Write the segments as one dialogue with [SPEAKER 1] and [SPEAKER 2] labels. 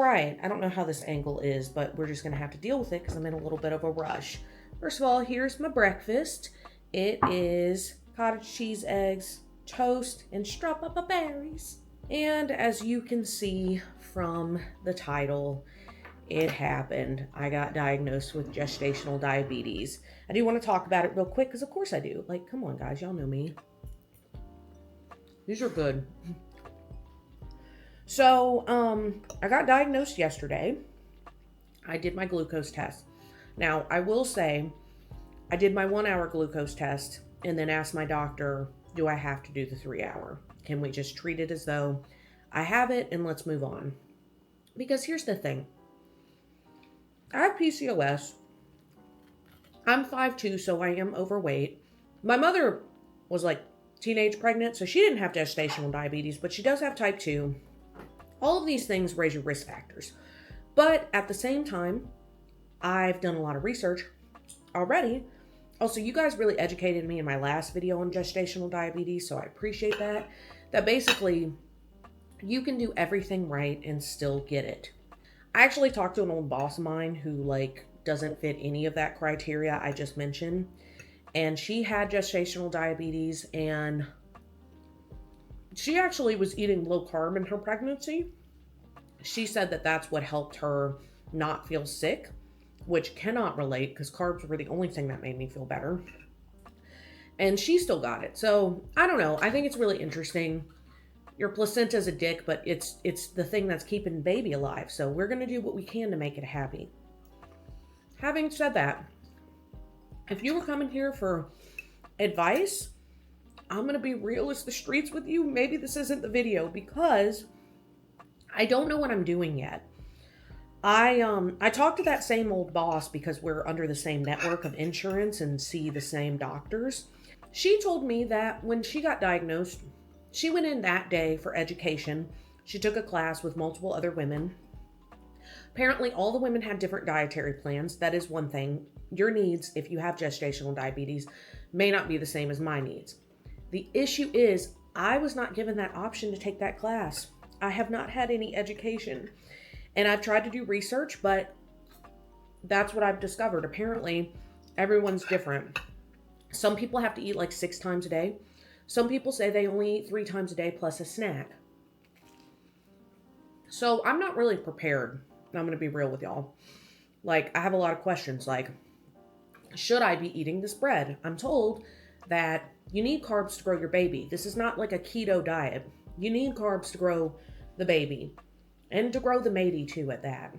[SPEAKER 1] right, I don't know how this angle is, but we're just going to have to deal with it because I'm in a little bit of a rush. First of all, here's my breakfast. It is cottage cheese, eggs, toast, and strawberries. And as you can see from the title, it happened. I got diagnosed with gestational diabetes. I do want to talk about it real quick because of course I do. Like, come on guys, y'all know me. These are good. So, I got diagnosed yesterday. I did my glucose test. Now, I will say, I did my 1 hour glucose test and then asked my doctor, do I have to do the 3 hour? Can we just treat it as though I have it and let's move on? Because here's the thing. I have PCOS. I'm 5'2", so I am overweight. My mother was like teenage pregnant, so she didn't have gestational diabetes, but she does have type 2. All of these things raise your risk factors. But at the same time, I've done a lot of research already. Also, you guys really educated me in my last video on gestational diabetes, so I appreciate that. That basically, you can do everything right and still get it. I actually talked to an old boss of mine who like doesn't fit any of that criteria I just mentioned. And she had gestational diabetes and she actually was eating low carb in her pregnancy. She said that that's what helped her not feel sick, which cannot relate because carbs were the only thing that made me feel better. And she still got it. So I don't know. I think it's really interesting. Your placenta's a dick, but it's the thing that's keeping baby alive. So we're going to do what we can to make it happy. Having said that, if you were coming here for advice, I'm going to be real as the streets with you. Maybe this isn't the video because I don't know what I'm doing yet. I talked to that same old boss because we're under the same network of insurance and see the same doctors. She told me that when she got diagnosed, she went in that day for education. She took a class with multiple other women. Apparently, all the women had different dietary plans. That is one thing. Your needs, if you have gestational diabetes, may not be the same as my needs. The issue is, I was not given that option to take that class. I have not had any education. And I've tried to do research, but that's what I've discovered. Apparently, everyone's different. Some people have to eat like 6 times a day. Some people say they only eat 3 times a day plus a snack. So I'm not really prepared. I'm going to be real with y'all. Like, I have a lot of questions like, should I be eating this bread? I'm told that you need carbs to grow your baby. This is not like a keto diet. You need carbs to grow the baby and to grow the matey too at that.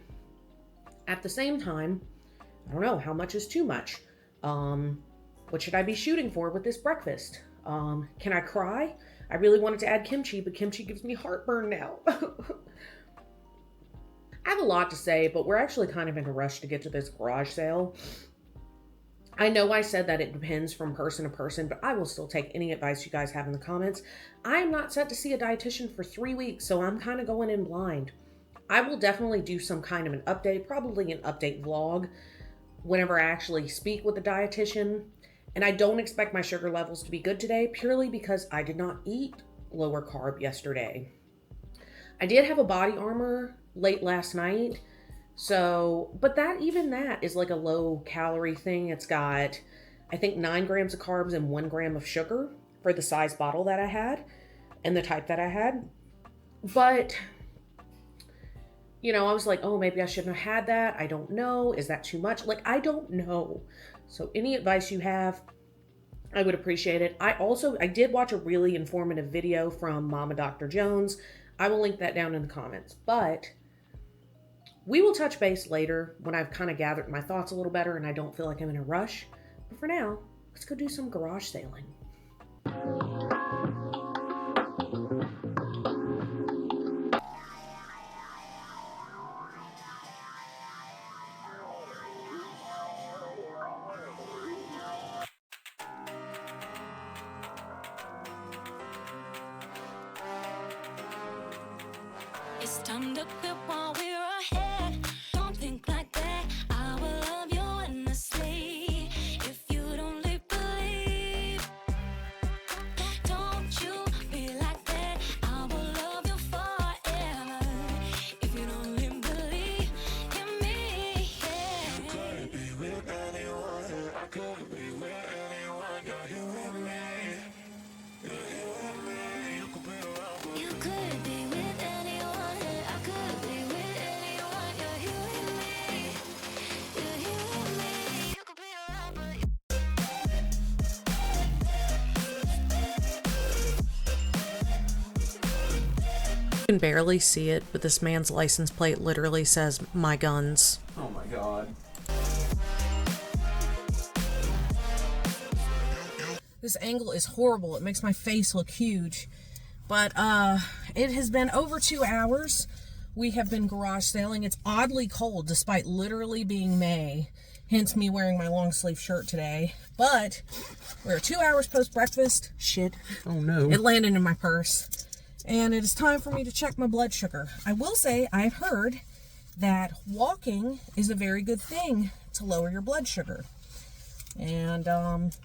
[SPEAKER 1] At the same time, I don't know, how much is too much? What should I be shooting for with this breakfast? Can I cry? I really wanted to add kimchi, but kimchi gives me heartburn now. I have a lot to say, but we're actually kind of in a rush to get to this garage sale. I know I said that it depends from person to person, but I will still take any advice you guys have in the comments. I am not set to see a dietitian for 3 weeks, so I'm kind of going in blind. I will definitely do some kind of an update, probably an update vlog, whenever I actually speak with the dietitian. And I don't expect my sugar levels to be good today, purely because I did not eat lower carb yesterday. I did have a body armor late last night. So, but even that is like a low calorie thing. It's got, I think 9 grams of carbs and 1 gram of sugar for the size bottle that I had and the type that I had. But, you know, I was like, oh, maybe I shouldn't have had that. I don't know. Is that too much? Like, I don't know. So any advice you have, I would appreciate it. I did watch a really informative video from Mama Dr. Jones. I will link that down in the comments, but we will touch base later when I've kind of gathered my thoughts a little better and I don't feel like I'm in a rush. But for now, let's go do some garage sailing.
[SPEAKER 2] It's time to quit while we're ahead. Don't think like that. I will love you endlessly. If you don't believe, don't you be like that. I will love you forever. If you don't believe.
[SPEAKER 1] can barely see it, but this man's license plate literally says "My Guns."
[SPEAKER 3] Oh my god.
[SPEAKER 1] This angle is horrible. It makes my face look huge. But it has been over 2 hours. We have been garage sailing. It's oddly cold despite literally being May. Hence me wearing my long sleeve shirt today. But we're 2 hours post breakfast. Shit.
[SPEAKER 3] Oh no.
[SPEAKER 1] It landed in my purse. And it is time for me to check my blood sugar. I will say I've heard that walking is a very good thing to lower your blood sugar. And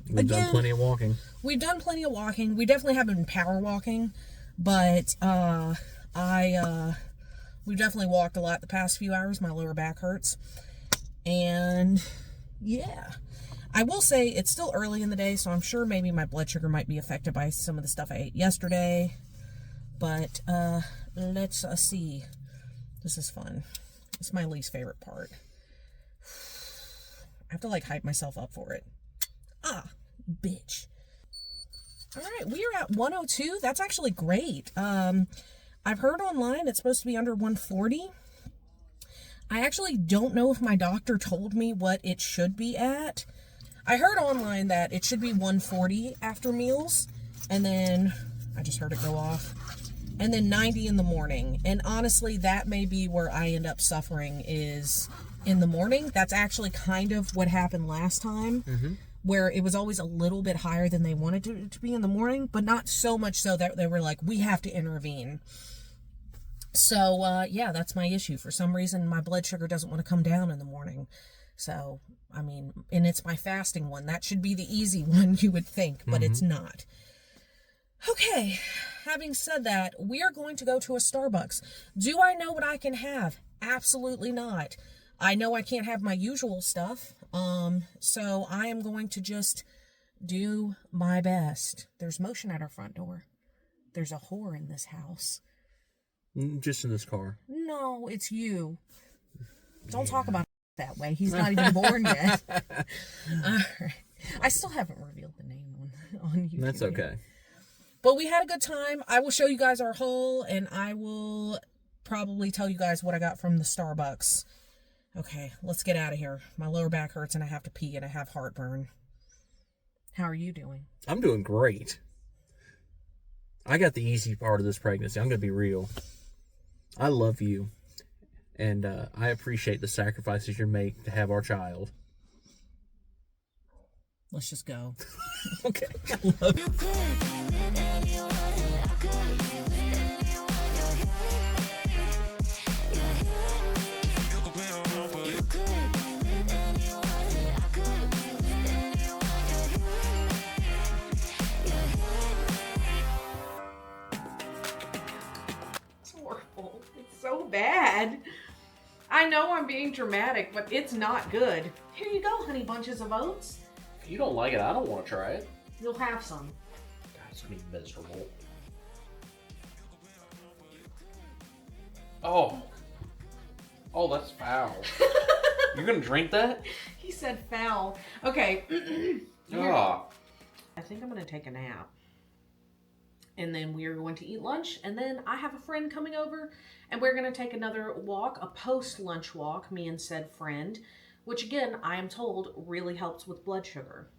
[SPEAKER 3] we've done plenty of walking.
[SPEAKER 1] We've done plenty of walking. We definitely haven't been power walking, but we've definitely walked a lot the past few hours. My lower back hurts. And yeah, I will say it's still early in the day, so I'm sure maybe my blood sugar might be affected by some of the stuff I ate yesterday. But let's see. This is fun. It's my least favorite part. I have to like hype myself up for it. Ah, bitch. All right, we are at 102. That's actually great. I've heard online it's supposed to be under 140. I actually don't know if my doctor told me what it should be at. I heard online that it should be 140 after meals, and then I just heard it go off. And then 90 in the morning. And honestly, that may be where I end up suffering is in the morning. That's actually kind of what happened last time, where it was always a little bit higher than they wanted it to be in the morning, but not so much so that they were like, we have to intervene. So, yeah, that's my issue. For some reason, my blood sugar doesn't want to come down in the morning. So, I mean, and it's my fasting one. That should be the easy one, you would think, but it's not. Okay, having said that, we are going to go to a Starbucks. Do I know what I can have? Absolutely not. I know I can't have my usual stuff, so I am going to just do my best. There's motion at our front door. There's a whore in this house.
[SPEAKER 3] Just in this car.
[SPEAKER 1] No, it's you. Don't talk about it that way. He's not even born yet. All right. I still haven't revealed the name on YouTube.
[SPEAKER 3] That's okay.
[SPEAKER 1] Yet. But we had a good time. I will show you guys our haul, and I will probably tell you guys what I got from the Starbucks. Okay, let's get out of here. My lower back hurts, and I have to pee, and I have heartburn. How are you doing?
[SPEAKER 3] I'm doing great. I got the easy part of this pregnancy. I'm going to be real. I love you, and I appreciate the sacrifices you make to have our child.
[SPEAKER 1] Let's just go.
[SPEAKER 3] Okay. I love you.
[SPEAKER 1] It's horrible. It's so bad. I know I'm being dramatic, but it's not good. Here you go, honey bunches of oats.
[SPEAKER 3] If you don't like it, I don't want to try it.
[SPEAKER 1] You'll have some.
[SPEAKER 3] God, it's going to be miserable. Oh. Oh, that's foul. You're going to drink that?
[SPEAKER 1] He said foul. Okay.
[SPEAKER 3] Ah.
[SPEAKER 1] I think I'm going to take a nap. And then we are going to eat lunch. And then I have a friend coming over. And we're going to take another walk, a post-lunch walk, me and said friend. Which again, I am told really helps with blood sugar.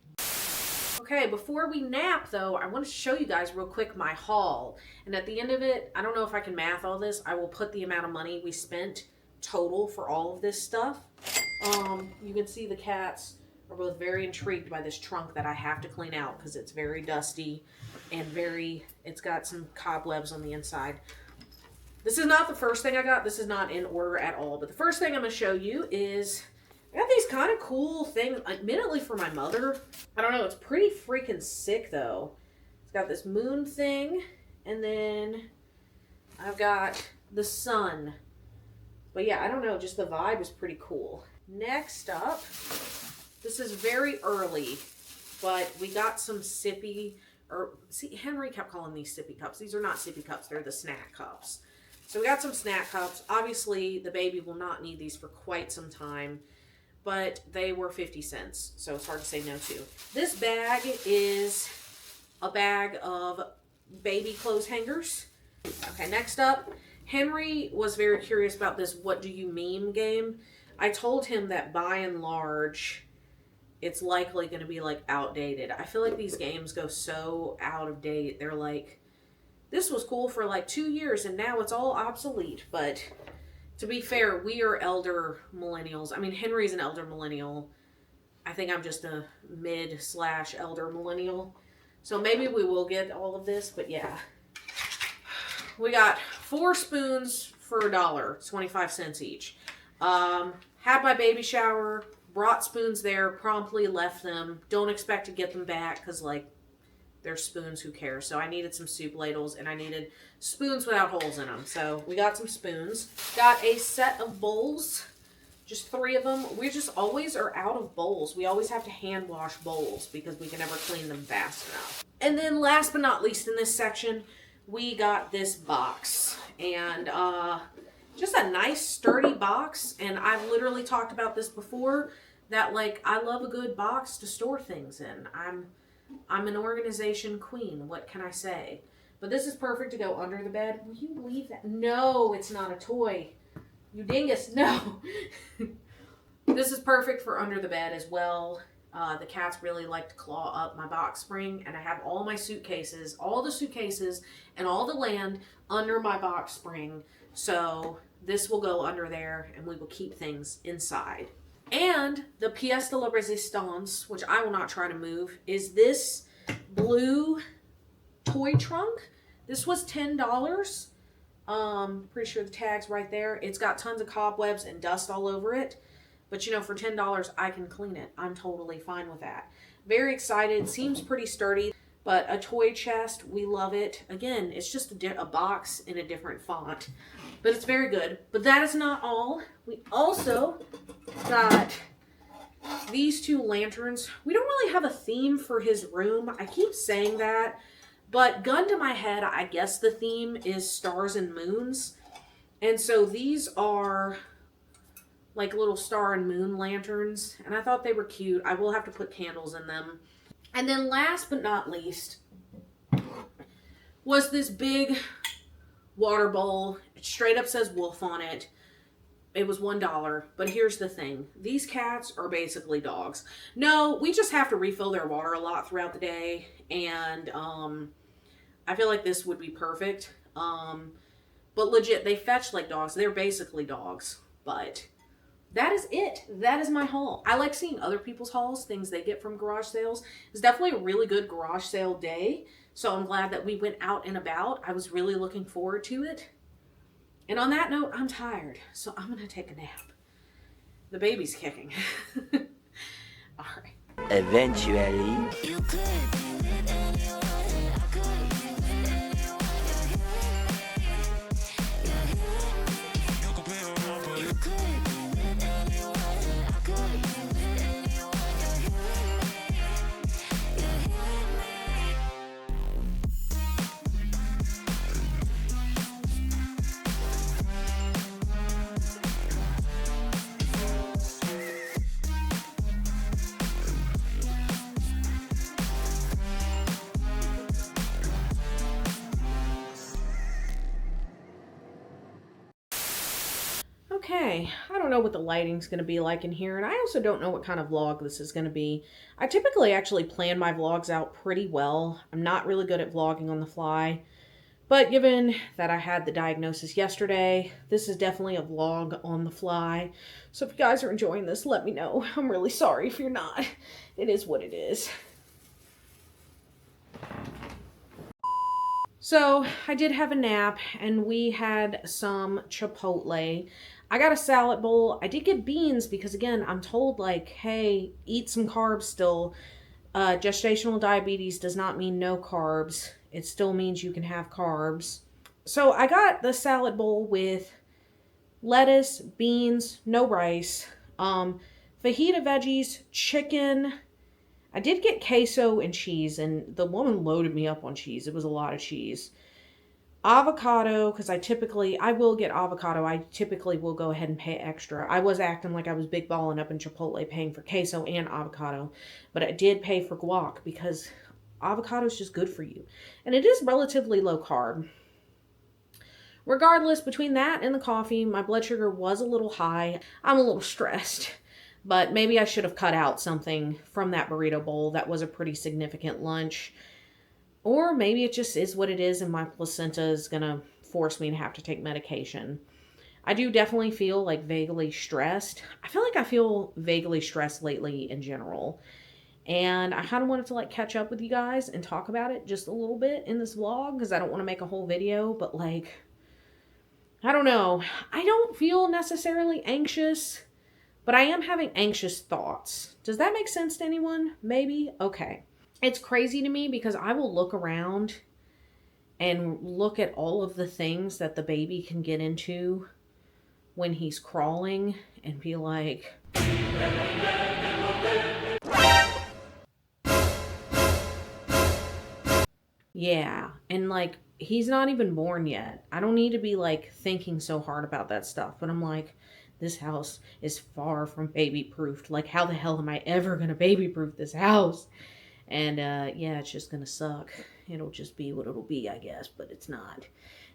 [SPEAKER 1] Okay, before we nap though, I want to show you guys real quick my haul. And at the end of it, I don't know if I can math all this. I will put the amount of money we spent total for all of this stuff. You can see the cats are both very intrigued by this trunk that I have to clean out because it's very dusty and it's got some cobwebs on the inside. This is not the first thing I got. This is not in order at all. But the first thing I'm going to show you is I got these kind of cool things, admittedly for my mother. I don't know, it's pretty freaking sick though. It's got this moon thing, and then I've got the sun. But yeah, I don't know, just the vibe is pretty cool. Next up, this is very early, but we got some sippy, Henry kept calling these sippy cups. These are not sippy cups, they're the snack cups. So we got some snack cups. Obviously, the baby will not need these for quite some time, but they were 50 cents, so it's hard to say no to. This bag is a bag of baby clothes hangers. Okay, next up Henry was very curious about this what do you meme game. I told him that by and large, it's likely going to be like outdated. I feel like these games go so out of date. They're like, this was cool for like 2 years and now it's all obsolete. But to be fair, we are elder millennials. I mean, Henry's an elder millennial. I think I'm just a mid/elder millennial. So maybe we will get all of this, but yeah. We got 4 spoons for $1, 25 cents each. Had my baby shower, brought spoons there, promptly left them. Don't expect to get them back because, like, they're spoons, who cares? So I needed some soup ladles and I needed spoons without holes in them. So we got some spoons. Got a set of bowls, just 3 of them. We just always are out of bowls. We always have to hand wash bowls because we can never clean them fast enough. And then last but not least in this section, we got this box. And just a nice sturdy box. And I've literally talked about this before, that like I love a good box to store things in. I'm an organization queen. What can I say? But this is perfect to go under the bed. Will you believe that? No, it's not a toy. You dingus. No. This is perfect for under the bed as well. The cats really like to claw up my box spring. And I have all my suitcases, all the suitcases and all the land under my box spring. So this will go under there and we will keep things inside. And the pièce de la résistance, which I will not try to move, is this blue toy trunk. This was $10. Pretty sure the tag's right there. It's got tons of cobwebs and dust all over it. But you know, for $10, I can clean it. I'm totally fine with that. Very excited. Seems pretty sturdy. But a toy chest, we love it. Again, it's just a box in a different font. But it's very good. But that is not all. We also got these 2 lanterns. We don't really have a theme for his room. I keep saying that. But gun to my head, I guess the theme is stars and moons. And so these are like little star and moon lanterns. And I thought they were cute. I will have to put candles in them. And then last but not least was this big water bowl. It straight up says wolf on it. It was $1. But here's the thing. These cats are basically dogs. No, we just have to refill their water a lot throughout the day. And I feel like this would be perfect. But legit, they fetch like dogs. They're basically dogs. But that is it. That is my haul. I like seeing other people's hauls, things they get from garage sales. It's definitely a really good garage sale day. So I'm glad that we went out and about. I was really looking forward to it. And on that note, I'm tired. So I'm going to take a nap. The baby's kicking. All right.
[SPEAKER 2] Eventually. You could live anywhere. I could live anywhere. You could live anywhere. I could live anywhere.
[SPEAKER 1] Okay, I don't know what the lighting's going to be like in here, and I also don't know what kind of vlog this is going to be. I typically actually plan my vlogs out pretty well. I'm not really good at vlogging on the fly, but given that I had the diagnosis yesterday, this is definitely a vlog on the fly. So if you guys are enjoying this, let me know. I'm really sorry if you're not. It is what it is. So I did have a nap, and we had some Chipotle. I got a salad bowl. I did get beans because, again, I'm told, like, hey, eat some carbs still. Gestational diabetes does not mean no carbs. It still means you can have carbs. So I got the salad bowl with lettuce, beans, no rice, fajita veggies, chicken. I did get queso and cheese, and the woman loaded me up on cheese. It was a lot of cheese. Avocado, because I will get avocado. I typically will go ahead and pay extra. I was acting like I was big balling up in Chipotle paying for queso and avocado, but I did pay for guac because avocado is just good for you. And it is relatively low carb. Regardless, between that and the coffee, my blood sugar was a little high. I'm a little stressed. But maybe I should have cut out something from that burrito bowl. That was a pretty significant lunch. Or maybe it just is what it is and my placenta is going to force me to have to take medication. I do definitely feel like vaguely stressed. I feel like I feel vaguely stressed lately in general. And I kind of wanted to like catch up with you guys and talk about it just a little bit in this vlog because I don't want to make a whole video, but like, I don't know. I don't feel necessarily anxious, but I am having anxious thoughts. Does that make sense to anyone? Maybe? Okay. It's crazy to me because I will look around and look at all of the things that the baby can get into when he's crawling and be like, yeah. And like, he's not even born yet. I don't need to be like thinking so hard about that stuff. But I'm like, this house is far from baby proofed. Like, how the hell am I ever going to baby proof this house? And yeah, it's just going to suck. It'll just be what it'll be, I guess. But it's not.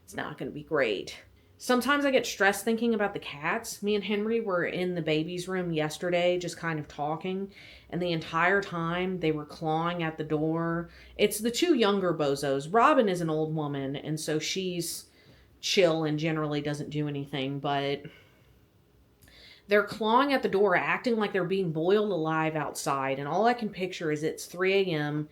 [SPEAKER 1] It's not going to be great. Sometimes I get stressed thinking about the cats. Me and Henry were in the baby's room yesterday just kind of talking. And the entire time they were clawing at the door. It's the two younger bozos. Robin is an old woman. And so she's chill and generally doesn't do anything. But they're clawing at the door, acting like they're being boiled alive outside. And all I can picture is it's 3 a.m.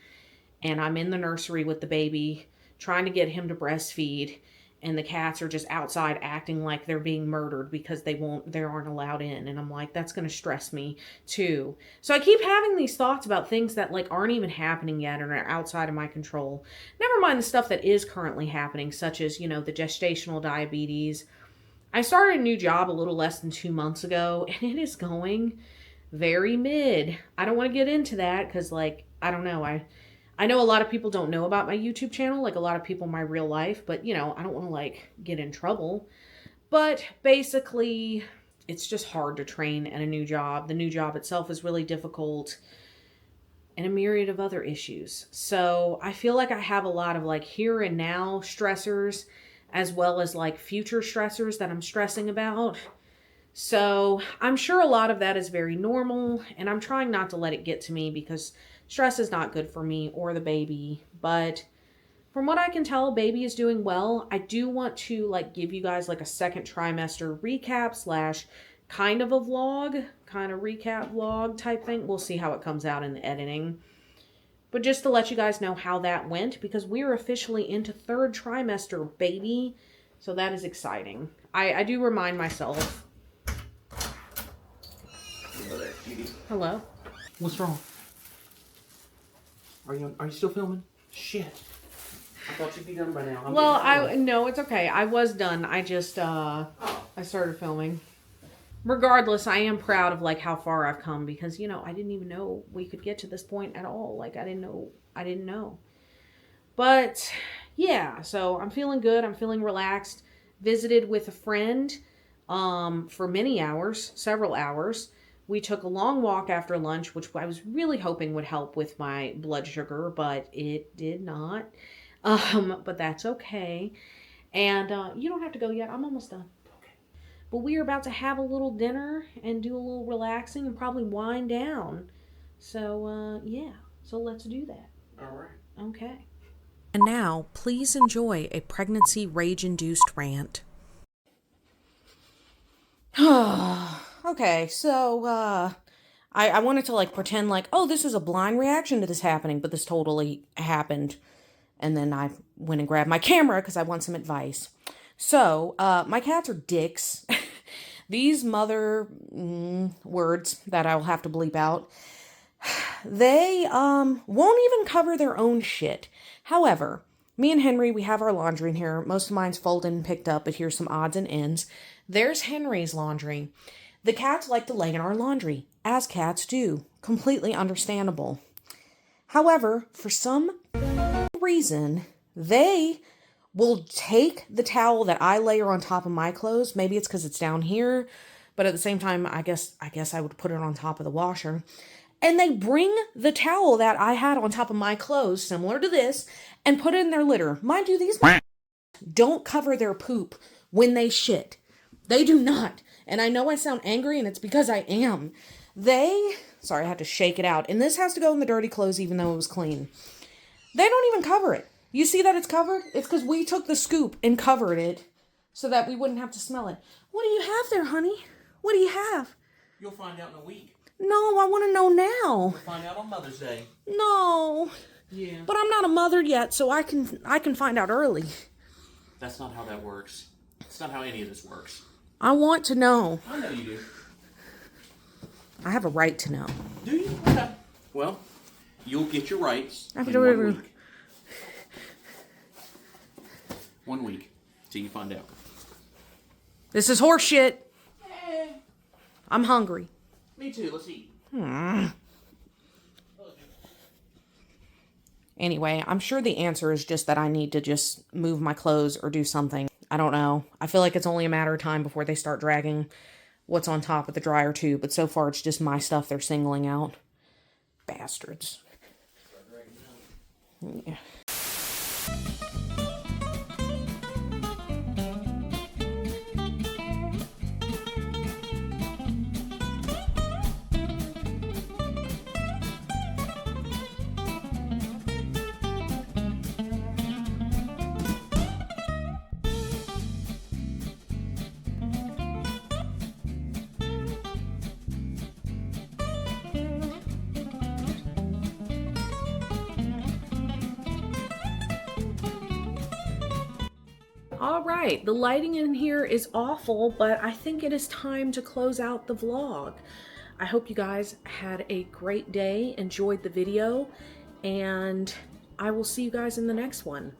[SPEAKER 1] and I'm in the nursery with the baby trying to get him to breastfeed. And the cats are just outside acting like they're being murdered because they aren't allowed in. And I'm like, that's going to stress me too. So I keep having these thoughts about things that like aren't even happening yet and are outside of my control. Never mind the stuff that is currently happening, such as, you know, the gestational diabetes. I started a new job a little less than 2 months ago and it is going very mid. I don't want to get into that because like, I don't know. I know a lot of people don't know about my YouTube channel, like a lot of people in my real life, but you know, I don't want to like get in trouble. But basically, it's just hard to train at a new job. The new job itself is really difficult and a myriad of other issues. So I feel like I have a lot of like here and now stressors as well as like future stressors that I'm stressing about. So I'm sure a lot of that is very normal and I'm trying not to let it get to me because stress is not good for me or the baby. But from what I can tell, baby is doing well. I do want to like give you guys like a second trimester recap / kind of a vlog, kind of recap vlog type thing. We'll see how it comes out in the editing. But just to let you guys know how that went because we're officially into 3rd trimester, baby. So that is exciting. I do remind myself. Hello?
[SPEAKER 3] What's wrong? Are you still filming? Shit. I thought you'd be done by now.
[SPEAKER 1] No, it's okay. I was done. I just I started filming. Regardless, I am proud of like how far I've come because, you know, I didn't even know we could get to this point at all. Like I didn't know. But yeah, so I'm feeling good. I'm feeling relaxed. Visited with a friend for many hours, several hours. We took a long walk after lunch, which I was really hoping would help with my blood sugar, but it did not. But that's okay. And you don't have to go yet. I'm almost done. Okay. But we are about to have a little dinner and do a little relaxing and probably wind down. So, yeah. So let's do that.
[SPEAKER 3] All right.
[SPEAKER 1] Okay. And now, please enjoy a pregnancy rage-induced rant. Okay, so, I wanted to, like, pretend like, oh, this is a blind reaction to this happening, but this totally happened. And then I went and grabbed my camera because I want some advice. So, my cats are dicks. These mother words that I'll have to bleep out, they won't even cover their own shit. However, me and Henry, we have our laundry in here. Most of mine's folded and picked up, but here's some odds and ends. There's Henry's laundry. The cats like to lay in our laundry, as cats do. Completely understandable. However, for some reason, they will take the towel that I layer on top of my clothes. Maybe it's because it's down here, but at the same time, I guess I would put it on top of the washer. And they bring the towel that I had on top of my clothes, similar to this, and put it in their litter. Mind you, these don't cover their poop when they shit. They do not. And I know I sound angry, and it's because I am. Sorry, I had to shake it out. And this has to go in the dirty clothes even though it was clean. They don't even cover it. You see that it's covered? It's because we took the scoop and covered it so that we wouldn't have to smell it. What do you have there, honey? What do you have?
[SPEAKER 3] You'll find out in a week.
[SPEAKER 1] No, I want to know now.
[SPEAKER 3] We'll find out on Mother's Day.
[SPEAKER 1] No.
[SPEAKER 3] Yeah.
[SPEAKER 1] But I'm not a mother yet, so I can find out early.
[SPEAKER 3] That's not how that works. It's not how any of this works.
[SPEAKER 1] I want to know.
[SPEAKER 3] I know you do.
[SPEAKER 1] I have a right to know.
[SPEAKER 3] Do you? Okay. Well, you'll get your rights in 1 week. 1 week till you find out.
[SPEAKER 1] This is horse shit. I'm hungry.
[SPEAKER 3] Me too. Let's eat.
[SPEAKER 1] Anyway, I'm sure the answer is just that I need to just move my clothes or do something. I don't know. I feel like it's only a matter of time before they start dragging what's on top of the dryer too, but so far it's just my stuff they're singling out. Bastards. Yeah. All right, the lighting in here is awful, but I think it is time to close out the vlog. I hope you guys had a great day, enjoyed the video, and I will see you guys in the next one.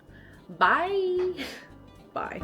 [SPEAKER 1] Bye. Bye.